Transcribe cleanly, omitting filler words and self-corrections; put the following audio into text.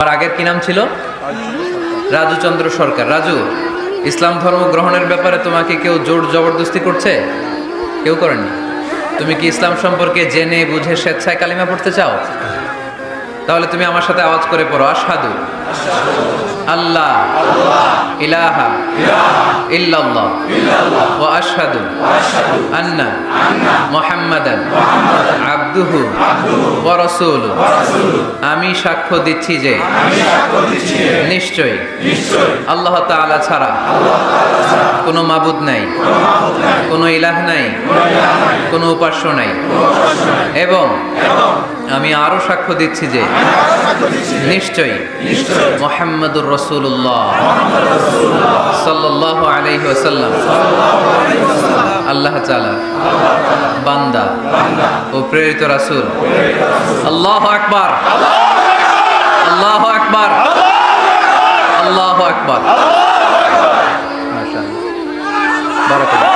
আর আগের কি নাম ছিল? রাজু চন্দ্র সরকার। রাজু, ইসলাম ধর্ম গ্রহণের ব্যাপারে তোমাকে কেউ জোর জবরদস্তি করছে? কেউ করেনি? তুমি কি ইসলাম সম্পর্কে জেনে বুঝে স্বেচ্ছায় কালিমা পড়তে চাও? তাহলে তুমি আমার সাথে আওয়াজ করে পড়ো, আশহাদু আল্লাহ ইলাহা ইল্লাল্লাহ ওয়া আশহাদু আন্না মুহাম্মাদান আবদুহু ওয়া রাসূলুহু। আমি সাক্ষ্য দিচ্ছি যে নিশ্চয়ই আল্লাহ তাআলা ছাড়া কোনো মাবুদ নাই, কোনো ইলাহ নাই, কোনো উপাস্য নাই, এবং আমি আরো সাক্ষ্য দিচ্ছি যে নিশ্চয়ই মুহাম্মাদুর রাসূলুল্লাহ সাল্লাল্লাহু আলাইহি ওয়াসাল্লাম আল্লাহ তাআলা বান্দা ও প্রেরিত রাসূল। আল্লাহু আকবার, আল্লাহু আকবার, আল্লাহু আকবার। মাশাআল্লাহ, বারাকাল্লাহ।